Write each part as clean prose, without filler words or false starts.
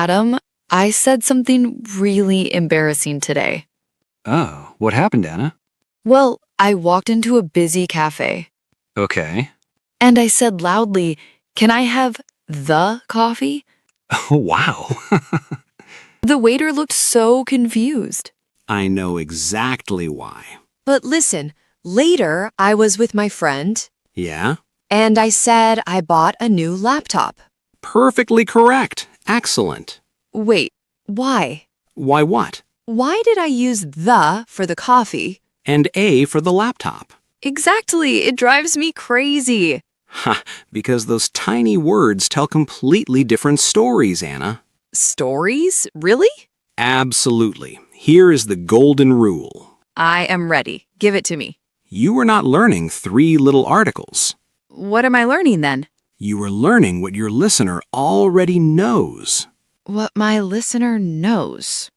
Adam, I said something really embarrassing today. Oh, what happened, Anna? Well, I walked into a busy cafe Okay. and I said loudly, "Can I have the coffee?" Oh, wow. The waiter looked so confused. I know exactly why. But listen, later I was with my friend Yeah? and I said I bought a new laptop. Perfectly correct. Excellent. Wait, why? Why what? Why did I use the for the coffee? And A for the laptop. Exactly, it drives me crazy. Ha, because those tiny words tell completely different stories, Anna. Stories? Really? Absolutely. Here is the golden rule. I am ready. Give it to me. You are not learning three little articles. What am I learning then? You are learning what your listener already knows. What my listener knows.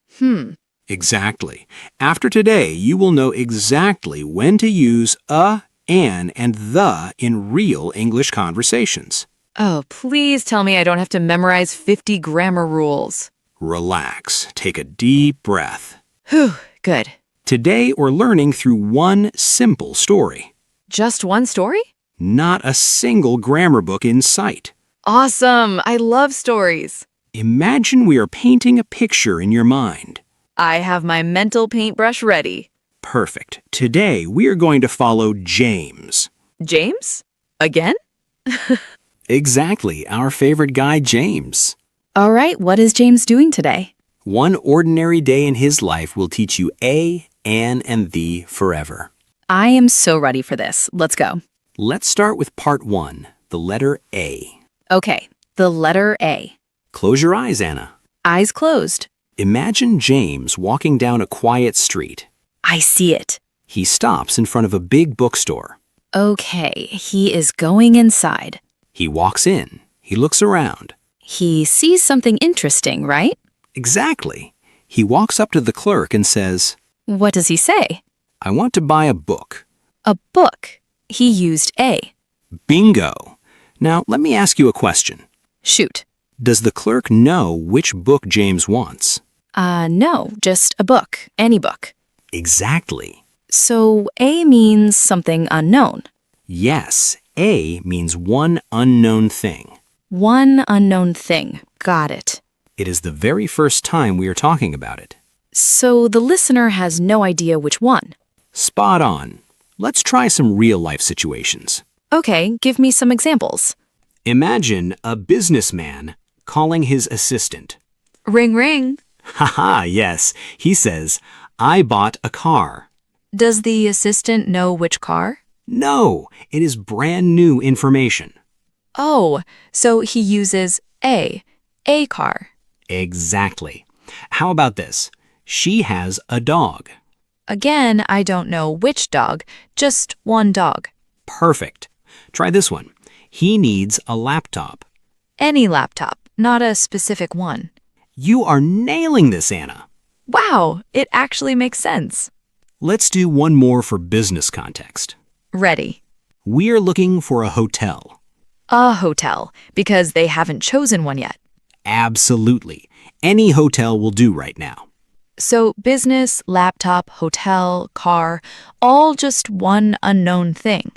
Exactly. After today, you will know exactly when to use a, an, and the in real English conversations. Oh, please tell me I don't have to memorize 50 grammar rules. Relax. Take a deep breath. Whew, good. Today, we're learning through one simple story. Just one story? Not a single grammar book in sight. Awesome! I love stories. Imagine we are painting a picture in your mind. I have my mental paintbrush ready. Perfect. Today, we are going to follow James. James? Again? Exactly, our favorite guy, James. All right, what is James doing today? One ordinary day in his life will teach you a, an, and the forever. I am so ready for this. Let's go. Let's start with part one, the letter A. Okay, the letter A. Close your eyes, Anna. Eyes closed. Imagine James walking down a quiet street. I see it. He stops in front of a big bookstore. Okay, he is going inside. He walks in. He looks around. He sees something interesting, right? Exactly. He walks up to the clerk and says, What does he say? "I want to buy a book." A book. He used A. Bingo. Now, let me ask you a question. Shoot. Does the clerk know which book James wants? No, just a book. Any book. Exactly. So A means something unknown. Yes, A means one unknown thing. One unknown thing. Got it. It is the very first time we are talking about it. So the listener has no idea which one. Spot on. Let's try some real-life situations. Okay, give me some examples. Imagine a businessman calling his assistant. Ring ring. Haha, yes. He says, "I bought a car." Does the assistant know which car? No, it is brand new information. Oh, so he uses A car. Exactly. How about this? She has a dog. Again, I don't know which dog, just one dog. Perfect. Try this one. He needs a laptop. Any laptop, not a specific one. You are nailing this, Anna. Wow, it actually makes sense. Let's do one more for business context. Ready. We are looking for a hotel. A hotel, because they haven't chosen one yet. Absolutely. Any hotel will do right now. So business, laptop, hotel, car, all just one unknown thing.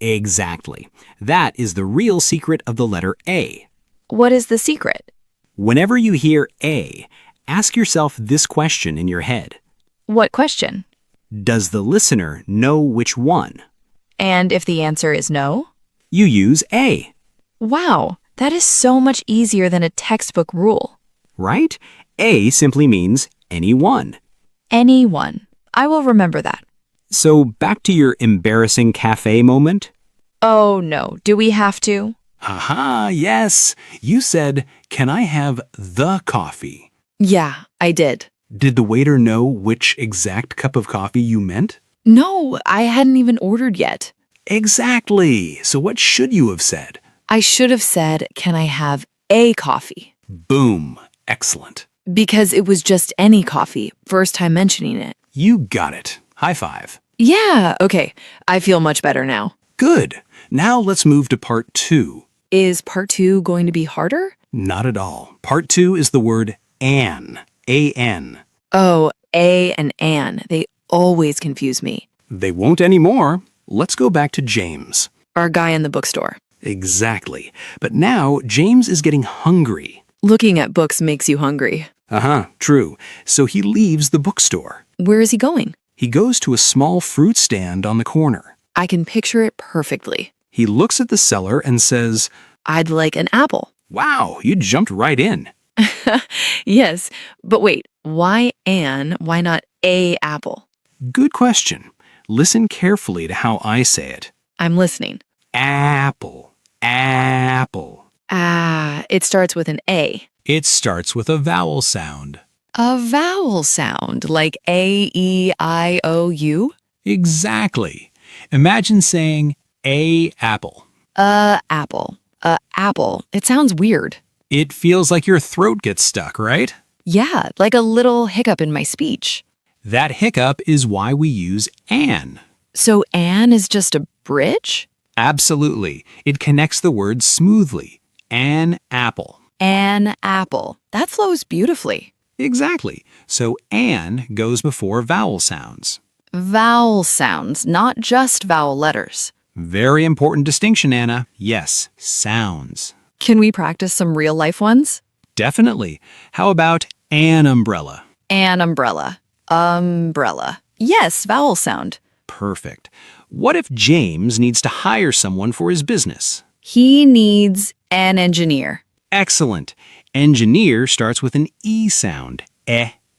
Exactly. That is the real secret of the letter A. What is the secret? Whenever you hear A, ask yourself this question in your head. What question? Does the listener know which one? And if the answer is no? You use A, Wow, that is so much easier than a textbook rule. right? A simply means any one. Anyone. I will remember that. So back to your embarrassing cafe moment. Oh no, do we have to? Aha, yes. You said, "Can I have the coffee?" Yeah, I did. Did the waiter know which exact cup of coffee you meant? No, I hadn't even ordered yet. Exactly. So what should you have said? I should have said, "Can I have a coffee?" Boom. Excellent. Because it was just any coffee, first time mentioning it. You got it. High five. Yeah, okay. I feel much better now. Good. Now let's move to part two. Is part 2 going to be harder? Not at all. Part 2 is the word an. A-N. Oh, A and an. They always confuse me. They won't anymore. Let's go back to James. Our guy in the bookstore. Exactly. But now James is getting hungry. Looking at books makes you hungry. True. So he leaves the bookstore. Where is he going? He goes to a small fruit stand on the corner. I can picture it perfectly. He looks at the seller and says, I'd like an apple. "Wow, you jumped right in." Yes, but wait, why an? Why not a apple? Good question. Listen carefully to how I say it. I'm listening. Apple. Apple. Ah, it starts with an A. It starts with a vowel sound. A vowel sound, like A, E, I, O, U? Exactly. Imagine saying a apple. Apple. Apple. It sounds weird. It feels like your throat gets stuck, right? Yeah, like a little hiccup in my speech. That hiccup is why we use an. So an is just a bridge? Absolutely. It connects the words smoothly. An apple. An apple. That flows beautifully. Exactly. So an goes before vowel sounds. Vowel sounds, not just vowel letters. Very important distinction, Anna. Yes, sounds. Can we practice some real life ones? Definitely. How about an umbrella? An umbrella. Umbrella. Yes, vowel sound. Perfect. What if James needs to hire someone for his business? He needs an engineer. Excellent. Engineer starts with an E sound.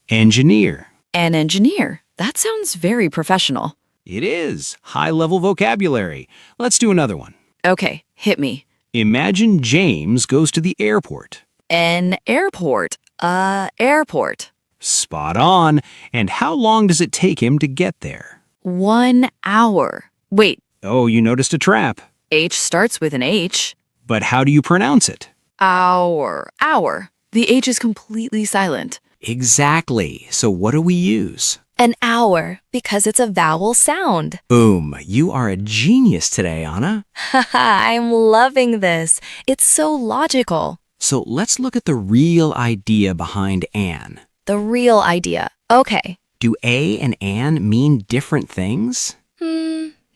Engineer. An engineer. That sounds very professional. It is. High-level vocabulary. Let's do another one. Okay, hit me. Imagine James goes to the airport. An airport. Airport. Spot on. And how long does it take him to get there? 1 hour. Wait, Oh, you noticed a trap. H starts with an H. But how do you pronounce it? Hour. Hour. The H is completely silent. Exactly. So what do we use? An hour, because it's a vowel sound. Boom. You are a genius today, Anna. Haha, I'm loving this. It's so logical. So let's look at the real idea behind an. The real idea. Okay. Do a and an mean different things?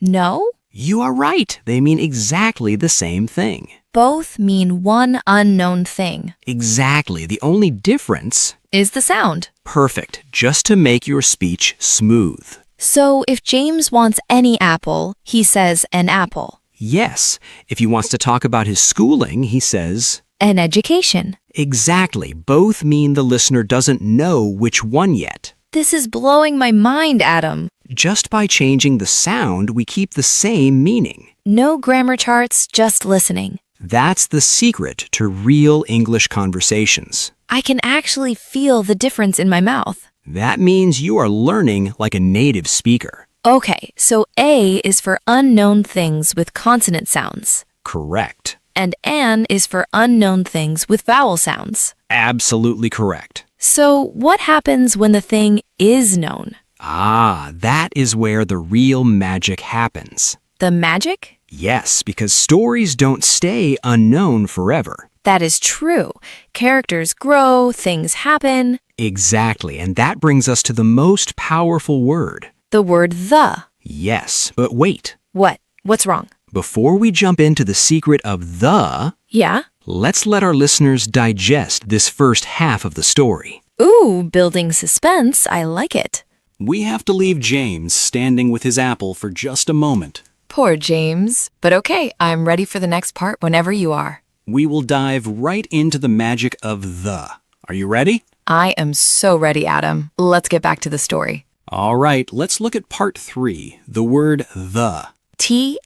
No? You are right. They mean exactly the same thing. Both mean one unknown thing. Exactly. The only difference... Is the sound. Perfect. Just to make your speech smooth. So if James wants any apple, he says an apple. Yes. If he wants to talk about his schooling, he says... An education. Exactly. Both mean the listener doesn't know which one yet. This is blowing my mind, Adam. Just by changing the sound, we keep the same meaning. No grammar charts, just listening. That's the secret to real English conversations. I can actually feel the difference in my mouth. That means you are learning like a native speaker. Okay, so A is for unknown things with consonant sounds. Correct. And an is for unknown things with vowel sounds. Absolutely correct. So what happens when the thing is known? Ah, that is where the real magic happens. The magic? Yes, because stories don't stay unknown forever. That is true. Characters grow, things happen. Exactly, and that brings us to the most powerful word. The word the. Yes, but wait. What? What's wrong? Before we jump into the secret of the, Yeah? let's let our listeners digest this first half of the story. Ooh, building suspense. I like it. We have to leave James standing with his apple for just a moment. Poor James. But okay, I'm ready for the next part whenever you are. We will dive right into the magic of the. Are you ready? I am so ready, Adam. Let's get back to the story. All right, let's look at part 3, the word the.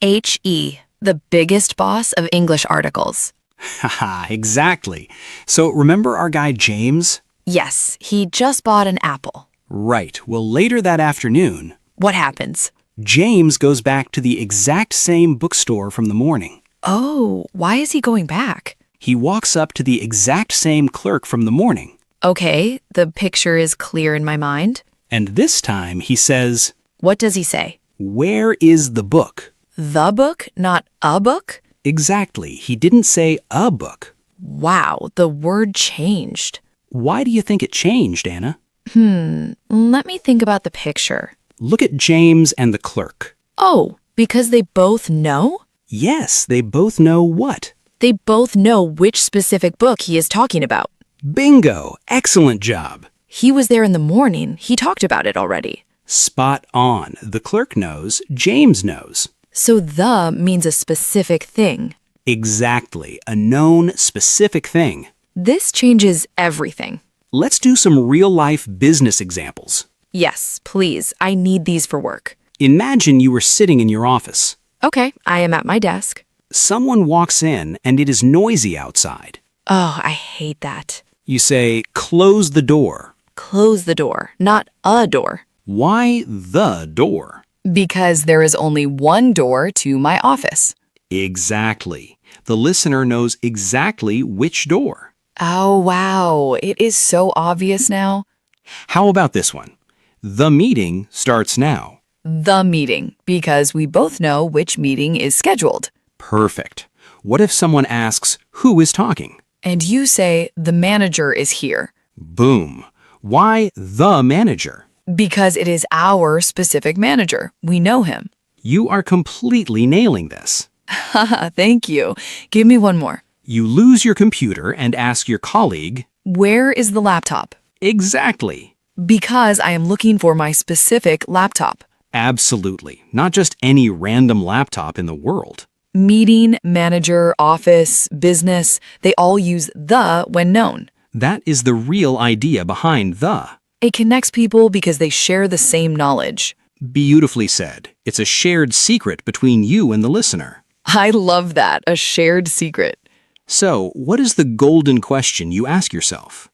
THE, the biggest boss of English articles. Haha, exactly. So remember our guy James? Yes, he just bought an apple. Right. Well, later that afternoon, What happens? James goes back to the exact same bookstore from the morning. Oh, why is he going back? He walks up to the exact same clerk from the morning. Okay, the picture is clear in my mind. And this time he says, What does he say? "Where is the book?" The book, not a book? Exactly. He didn't say a book. Wow, the word changed. Why do you think it changed, Anna? Let me think about the picture. Look at James and the clerk. Oh, because they both know? Yes, they both know what? They both know which specific book he is talking about. Bingo! Excellent job. He was there in the morning. He talked about it already. Spot on. The clerk knows, James knows. So the means a specific thing. Exactly. A known, specific thing. This changes everything. Let's do some real-life business examples. Yes, please. I need these for work. Imagine you were sitting in your office. Okay, I am at my desk. Someone walks in and it is noisy outside. Oh, I hate that. You say, close the door. Close the door, not a door. Why the door? Because there is only one door to my office. Exactly. The listener knows exactly which door. Oh, wow. It is so obvious now. How about this one? The meeting starts now. The meeting, because we both know which meeting is scheduled. Perfect. What if someone asks, who is talking? And you say, the manager is here. Boom. Why the manager? Because it is our specific manager. We know him. You are completely nailing this. Haha, thank you. Give me one more. You lose your computer and ask your colleague, Where is the laptop? exactly. Because I am looking for my specific laptop. Absolutely. Not just any random laptop in the world. Meeting, manager, office, business, they all use the when known. That is the real idea behind the. It connects people because they share the same knowledge. Beautifully said. It's a shared secret between you and the listener. I love that, a shared secret. So, what is the golden question you ask yourself?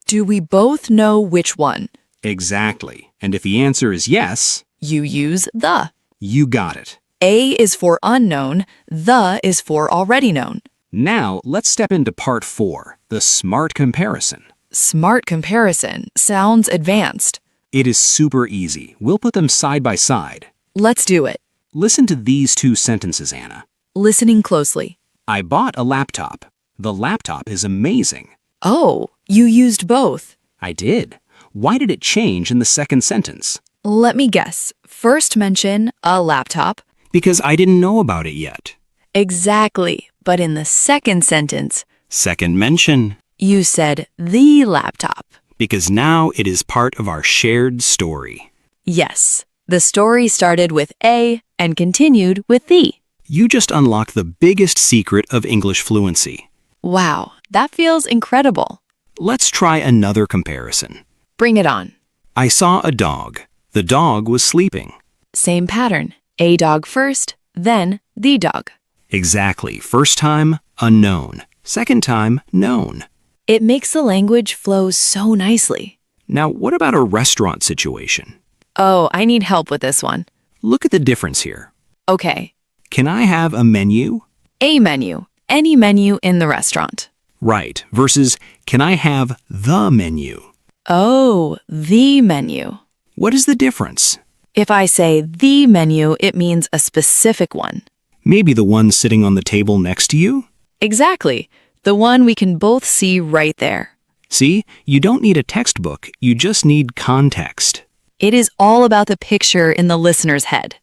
Do we both know which one? Exactly. And if the answer is yes, You use the. you got it. A is for unknown, the is for already known. Now, let's step into part 4, the smart comparison. Smart comparison sounds advanced. It is super easy. We'll put them side by side. Let's do it. Listen to these 2 sentences, Anna. Listening closely. I bought a laptop. The laptop is amazing. Oh, you used both. I did. Why did it change in the second sentence? Let me guess. First mention a laptop. Because I didn't know about it yet. Exactly. But in the second sentence, Second mention. you said the laptop. Because now it is part of our shared story. Yes. The story started with A and continued with the. You just unlocked the biggest secret of English fluency. Wow, that feels incredible. Let's try another comparison. Bring it on. I saw a dog. The dog was sleeping. Same pattern. A dog first, then the dog. Exactly. First time, unknown. Second time, known. It makes the language flow so nicely. Now, what about a restaurant situation? Oh, I need help with this one. Look at the difference here. Okay. Can I have a menu? A menu. Any menu in the restaurant. Right. Versus, can I have the menu? Oh, the menu. What is the difference? If I say the menu, it means a specific one. Maybe the one sitting on the table next to you? Exactly. The one we can both see right there. See, you don't need a textbook, you just need context. It is all about the picture in the listener's head.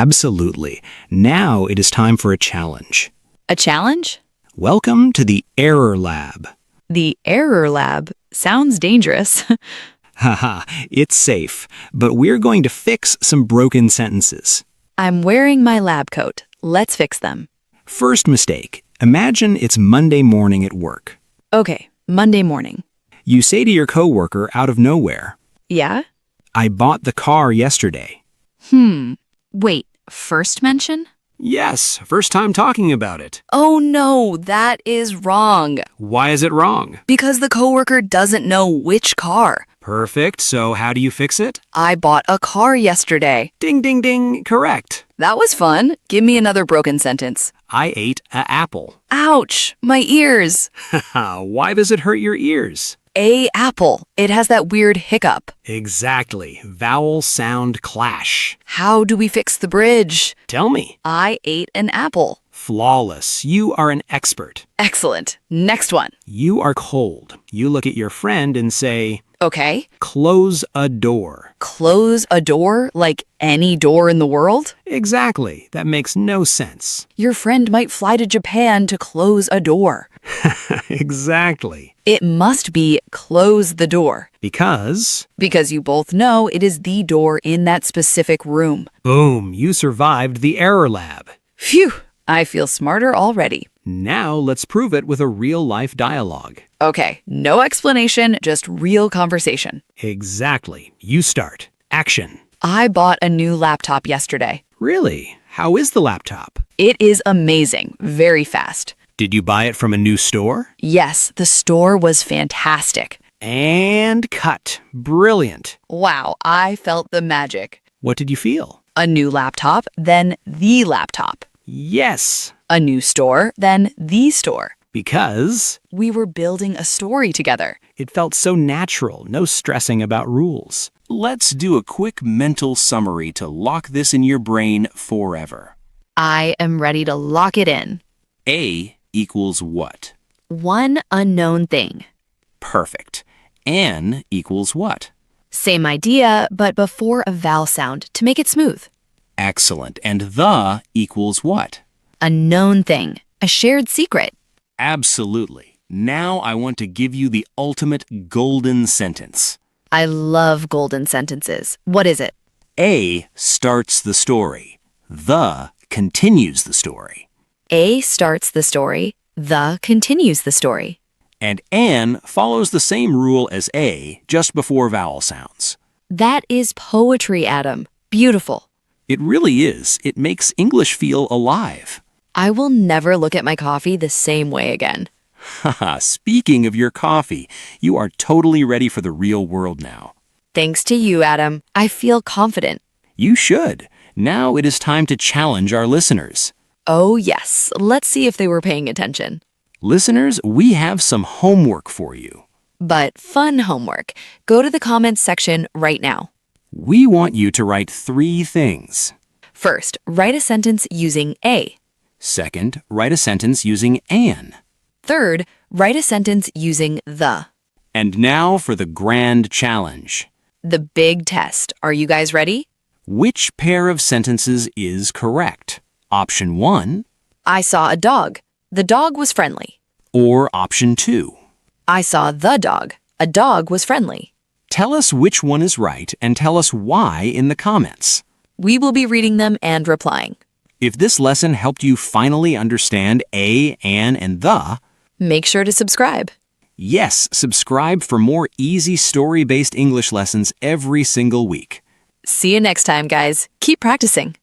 Absolutely. Now it is time for a challenge. A challenge? Welcome to the Error Lab. The error lab sounds dangerous. Haha, it's safe, but we're going to fix some broken sentences. I'm wearing my lab coat. Let's fix them. First mistake. Imagine it's Monday morning at work. Okay, Monday morning. You say to your coworker out of nowhere, Yeah? I bought the car yesterday. Wait, first mention? Yes, first time talking about it. Oh no, that is wrong. Why is it wrong? Because the coworker doesn't know which car. Perfect, so how do you fix it? I bought a car yesterday. Ding, ding, ding, correct. That was fun. Give me another broken sentence. I ate an apple. Ouch, my ears. Haha, why does it hurt your ears? A apple. It has that weird hiccup. Exactly, vowel sound clash. How do we fix the bridge? Tell me. I ate an apple. Flawless. You are an expert. Excellent. Next one. You are cold. You look at your friend and say, Okay. close a door. Close a door like any door in the world? Exactly. That makes no sense. Your friend might fly to Japan to close a door. Exactly. It must be close the door Because, because you both know it is the door in that specific room. boom, you survived the error lab. Phew, I feel smarter already. Now let's prove it with a real-life dialogue. Okay, no explanation, just real conversation. Exactly. You start. Action. I bought a new laptop yesterday. Really? How is the laptop? It is amazing, very fast. Did you buy it from a new store? Yes, the store was fantastic. And cut. Brilliant. Wow, I felt the magic. What did you feel? A new laptop, then the laptop. Yes, A new store, then the store. because We were building a story together. it felt so natural, no stressing about rules. Let's do a quick mental summary to lock this in your brain forever. I am ready to lock it in. A equals what? One unknown thing. Perfect. An equals what? Same idea, but before a vowel sound to make it smooth. Excellent. And the equals what? A known thing. A shared secret. Absolutely. Now I want to give you the ultimate golden sentence. I love golden sentences. What is it? A starts the story. The continues the story. A starts the story. The continues the story. And an follows the same rule as A, just before vowel sounds. That is poetry, Adam. Beautiful. It really is. It makes English feel alive. I will never look at my coffee the same way again. Haha, speaking of your coffee, you are totally ready for the real world now. Thanks to you, Adam. I feel confident. You should. Now it is time to challenge our listeners. Oh, yes. Let's see if they were paying attention. Listeners, we have some homework for you. But fun homework. Go to the comments section right now. We want you to write 3 things. First, write a sentence using a. Second, write a sentence using an. Third, write a sentence using the. And now for the grand challenge. The big test. Are you guys ready? Which pair of sentences is correct? Option 1 I saw a dog. The dog was friendly. or option 2? I saw the dog. A dog was friendly. Tell us which one is right and tell us why in the comments. We will be reading them and replying. If this lesson helped you finally understand a, an, and the, Make sure to subscribe. yes, subscribe for more easy story-based English lessons every single week. See you next time, guys. Keep practicing.